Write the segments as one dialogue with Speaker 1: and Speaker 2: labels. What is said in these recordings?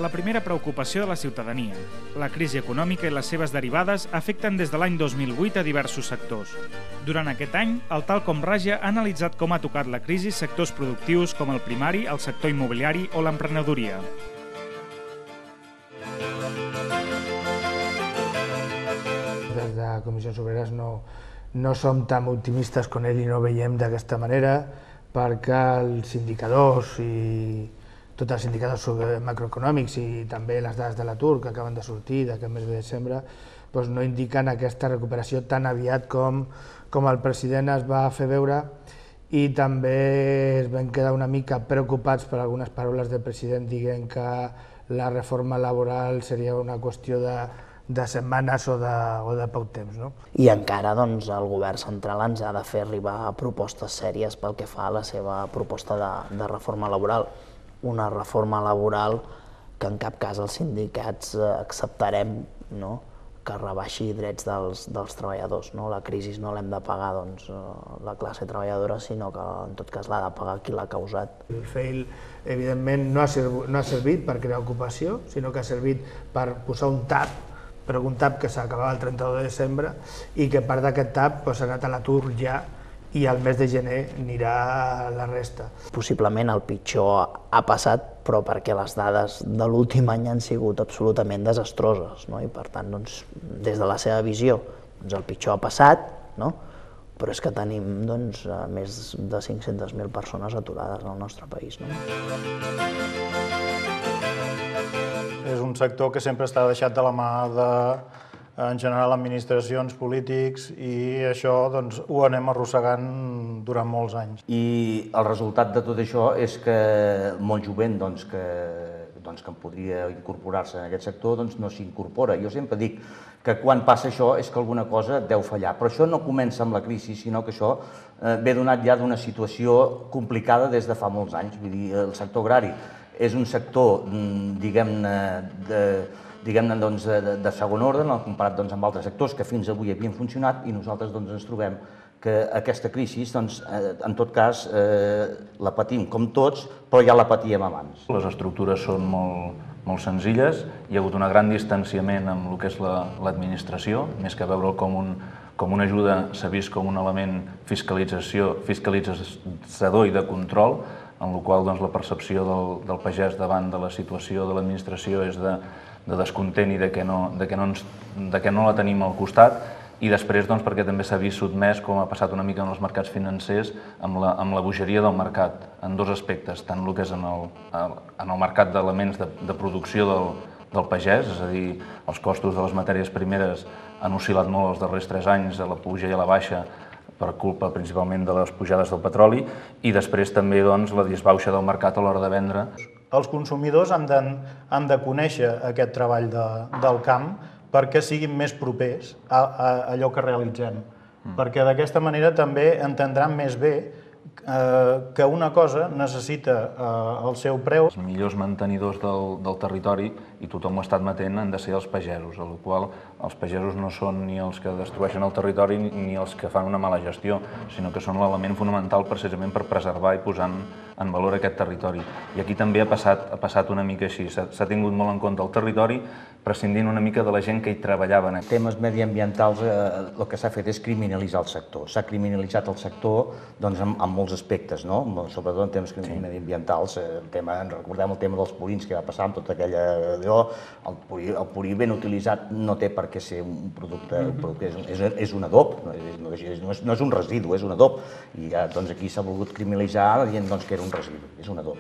Speaker 1: la primera preocupació de la ciutadania. La crisi econòmica i les seves derivades afecten des de l'any 2008 a diversos sectors. Durant aquest any, el Talcom Raja ha analitzat com ha tocat la crisi sectors productius com el primari, el sector immobiliari o l'emprenedoria.
Speaker 2: Des de Comissions Obreres no som tan optimistes com ell i no veiem d'aquesta manera, perquè els indicadors i tots els indicadors macroeconòmics i també les dades de l'atur que acaben de sortir d'aquest mes de desembre no indiquen aquesta recuperació tan aviat com el president es va fer veure, i també es van quedar una mica preocupats per algunes paraules del president dient que la reforma laboral seria una qüestió de setmanes o de poc temps.
Speaker 3: I encara el govern central ens ha de fer arribar propostes sèries pel que fa a la seva proposta de reforma laboral. Una reforma laboral que en cap cas els sindicats acceptarem que rebaixi drets dels treballadors. La crisi no l'hem de pagar la classe treballadora, sinó que en tot cas l'ha de pagar qui l'ha causat.
Speaker 2: El fail, evidentment, no ha servit per crear ocupació, sinó que ha servit per posar un tap, però un tap que s'acabava el 31 de desembre i que part d'aquest tap s'ha anat a l'atur ja, i al mes de gener anirà la resta.
Speaker 3: Possiblement el pitjor ha passat, però perquè les dades de l'últim any han sigut absolutament desastroses, i per tant, des de la seva visió, el pitjor ha passat, però és que tenim més de 500.000 persones aturades al nostre país.
Speaker 4: És un sector que sempre està deixat de la mà en general administracions, polítics, i això ho anem arrossegant durant molts anys.
Speaker 5: I el resultat de tot això és que el món jovent que podria incorporar-se en aquest sector no s'incorpora. Jo sempre dic que quan passa això és que alguna cosa deu fallar, però això no comença amb la crisi, sinó que això ve donat ja d'una situació complicada des de fa molts anys. Vull dir, el sector agrari és un sector, diguem-ne, de segon ordre, comparat amb altres sectors que fins avui havien funcionat, i nosaltres ens trobem que aquesta crisi, en tot cas, la patim com tots, però ja la patíem abans.
Speaker 6: Les estructures són molt senzilles, hi ha hagut un gran distanciament amb el que és l'administració, més que veure'l com una ajuda, s'ha vist com un element fiscalitzador i de control, en el qual la percepció del pagès davant de la situació de l'administració és de descontent i de que no la tenim al costat, i després perquè també s'ha vist sotmès, com ha passat una mica en els mercats financers, amb la bogeria del mercat, en dos aspectes, tant el que és en el mercat d'elements de producció del pagès, és a dir, els costos de les matèries primeres han oscil·lat molt els darrers 3 anys, a la puja i a la baixa, per culpa principalment de les pujades del petroli, i després també la disbauxa del mercat a l'hora de vendre.
Speaker 4: Els consumidors han de conèixer aquest treball del camp perquè siguin més propers a allò que realitzem, perquè d'aquesta manera també entendran més bé que una cosa necessita el seu preu.
Speaker 6: Els millors mantenidors del territori, i tothom ho ha estat matent, han de ser els pagesos, amb la qual cosa els pagesos no són ni els que destrueixen el territori ni els que fan una mala gestió, sinó que són l'element fonamental precisament per preservar i posar en valor aquest territori. I aquí també ha passat una mica així, s'ha tingut molt en compte el territori, prescindint una mica de la gent que hi treballava.
Speaker 5: En temes mediambientals el que s'ha fet és criminalitzar el sector. S'ha criminalitzat el sector en molts aspectes, sobretot en temes mediambientals. Recordem el tema dels purins que va passar amb tota aquella... El purí ben utilitzat no té per què ser un producte, és un adob, no és un residu, és un adob. I aquí s'ha volgut criminalitzar dient que era un residu, és un adob.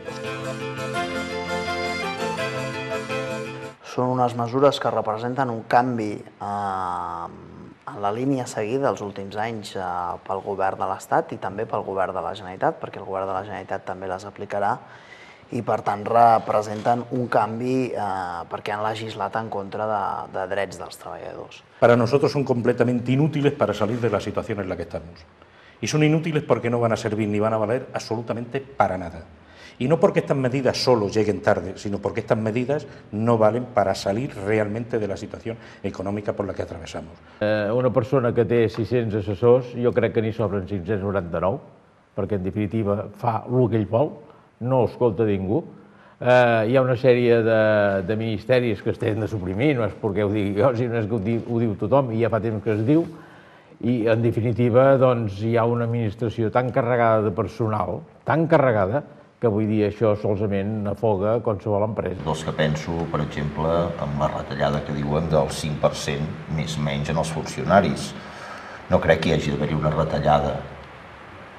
Speaker 3: Són unes mesures que representen un canvi en la línia seguida els últims anys pel govern de l'Estat i també pel govern de la Generalitat, perquè el govern de la Generalitat també les aplicarà, i per tant representen un canvi perquè han legislat en contra de drets dels treballadors.
Speaker 7: Para nosotros son completamente inútiles para salir de la situación en la que estamos. Y son inútiles porque no van a servir ni van a valer absolutamente para nada. Y no porque estas medidas solo lleguen tarde, sino porque estas medidas no valen para salir realmente de la situación econòmica per la que atravessamos.
Speaker 8: Una persona que té 600 assessors, jo crec que n'hi sobren 599, perquè en definitiva fa el que ell vol, no escolta ningú. hi ha una sèrie de ministeris que es tenen de suprimir, no és perquè ho digui jo, sinó és que ho diu tothom i ja fa temps que es diu, i en definitiva doncs, hi ha una administració tan carregada de personal, tan carregada, que avui dia això solament afoga qualsevol empresa.
Speaker 9: Dels que penso, per exemple, en la retallada que diuen del 5% més menys en els funcionaris. No crec que hi hagi d'haver-hi una retallada.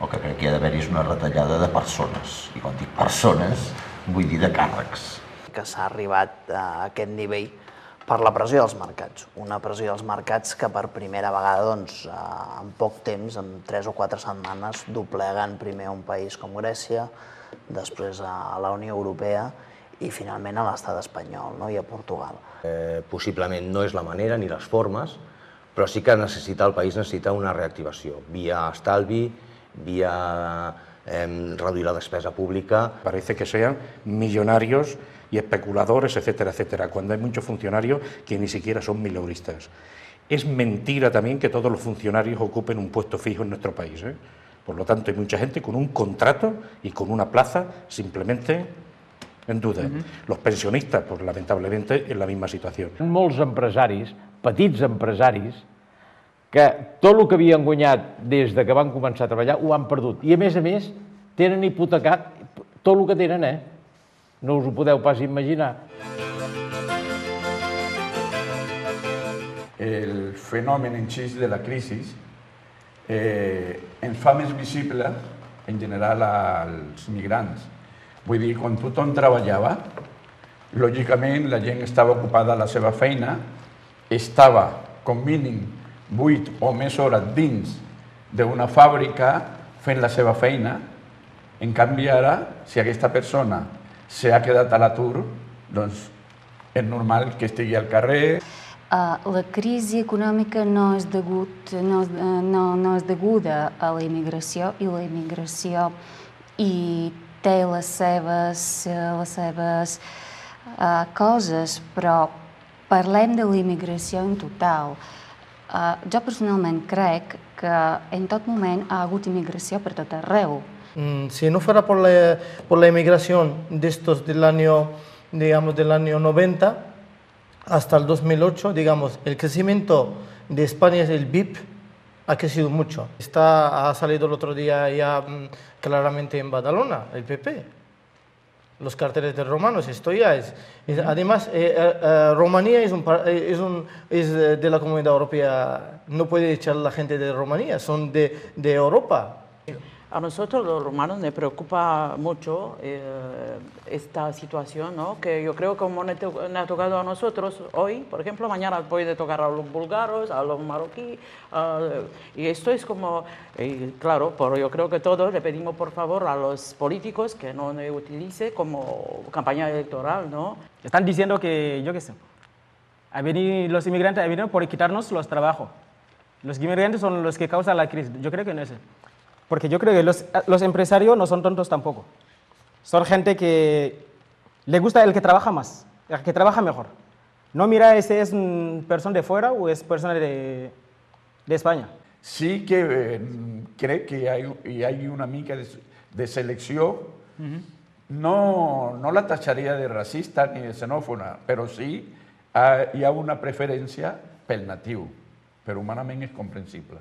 Speaker 9: El que crec que hi ha d'haver-hi és una retallada de persones. I quan dic persones, vull dir de càrrecs.
Speaker 3: Que s'ha arribat a aquest nivell per la pressió dels mercats. Una pressió dels mercats que per primera vegada, en poc temps, en 3 o 4 setmanes, dobleguen primer un país com Grècia, després a la Unió Europea i finalment a l'estat espanyol i a Portugal.
Speaker 10: Possiblement no és la manera ni les formes, però sí que el país necessita una reactivació, via estalvi, vía reduir la despesa pública.
Speaker 7: Parece que sean millonarios y especuladores, etcétera, etcétera, cuando hay muchos funcionarios que ni siquiera son mileuristas. Es mentira también que todos los funcionarios ocupen un puesto fijo en nuestro país, ¿eh? Por lo tanto, hay mucha gente con un contrato y con una plaza simplemente en duda. Los pensionistas, pues lamentablemente, en la misma situació.
Speaker 8: Molts empresaris, petits empresaris, que tot el que havien guanyat des que van començar a treballar ho han perdut. I a més, tenen hipotecat tot el que tenen, No us ho podeu pas imaginar.
Speaker 11: El fenomen en si de la crisi ens fa més visible, en general, als migrants. Vull dir, quan tothom treballava, lògicament la gent estava ocupada a la seva feina, estava com mínim 8 o més hores dins d'una fàbrica fent la seva feina. En canvi ara, si aquesta persona s'ha quedat a l'atur, doncs és normal que estigui al carrer.
Speaker 12: La crisi econòmica no és deguda a la immigració, i la immigració té les seves coses, però parlem de la immigració en total. Jo personalment crec que en tot moment ha hagut immigració per tot arreu.
Speaker 2: Si no fuera por la inmigración del año 90 hasta el 2008, digamos, el crecimiento de España, el BIP, ha crecido mucho. Ha salido el otro día ya claramente en Badalona, el PP. Los carteles de romanos, esto ya es. Además, Rumanía es de la Comunidad Europea, no puede echar la gente de Rumanía, son de Europa.
Speaker 13: A nosotros los romanos nos preocupa mucho esta situación, ¿no? Que yo creo que como nos ha tocado a nosotros hoy, por ejemplo, mañana puede tocar a los búlgaros, a los marroquíes, y esto es como, claro, pero yo creo que todos le pedimos por favor a los políticos que no nos utilice como campaña electoral, ¿no?
Speaker 14: Están diciendo que, yo qué sé, los inmigrantes han venido por quitarnos los trabajos. Los inmigrantes son los que causan la crisis. Yo creo que no es eso. Porque yo creo que los empresarios no son tontos tampoco. Son gente que le gusta el que trabaja más, el que trabaja mejor. No mira si es una persona de fuera o es persona de España.
Speaker 11: Sí que crec que hi ha una mica de selecció. No la tacharia de racista ni de xenòfona, però sí hi ha una preferència pel natiu, però humanament és comprensible.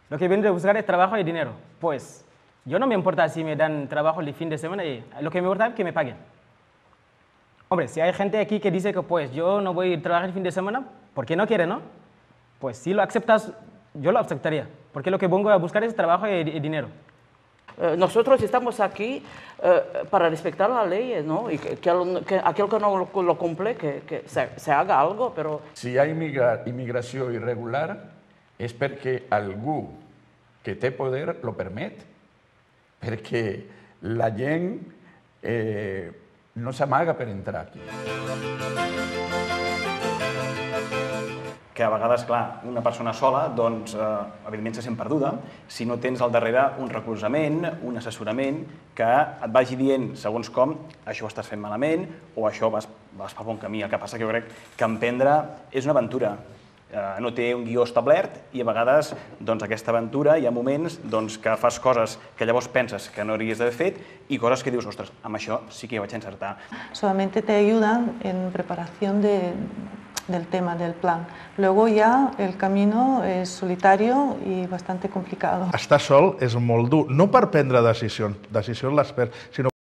Speaker 14: Lo que viene de buscar es trabajo y dinero. Pues yo no me importa si me dan trabajo el fin de semana, lo que me importa es que me paguen. Hombre, si hay gente aquí que dice que pues yo no voy a trabajar el fin de semana, porque no quiere, ¿no? Pues si lo aceptas, yo lo aceptaría, porque lo que vengo a buscar es trabajo y dinero.
Speaker 13: Nosotros estamos aquí para respetar las leyes, ¿no? Y que aquel que no lo cumple, que se haga algo, pero...
Speaker 11: Si hi ha immigració irregular és perquè algú que té poder lo permet, perquè la gent no s'amaga per entrar aquí.
Speaker 15: Que a vegades, clar, una persona sola, doncs, evidentment se sent perduda si no tens al darrere un recolzament, un assessorament que et vagi dient, segons com, això ho estàs fent malament o això vas per bon camí. El que passa que jo crec que emprendre és una aventura. no té un guió establert i a vegades aquesta aventura hi ha moments que fas coses que llavors penses que no hauries d'haver fet i coses que dius, ostres, amb això sí que hi vaig encertar.
Speaker 16: Solamente te ayudan en preparación del tema, del plan. Luego ya el camino es solitario y bastante complicado.
Speaker 17: Estar sol és molt dur, no per prendre decisions les perd, sinó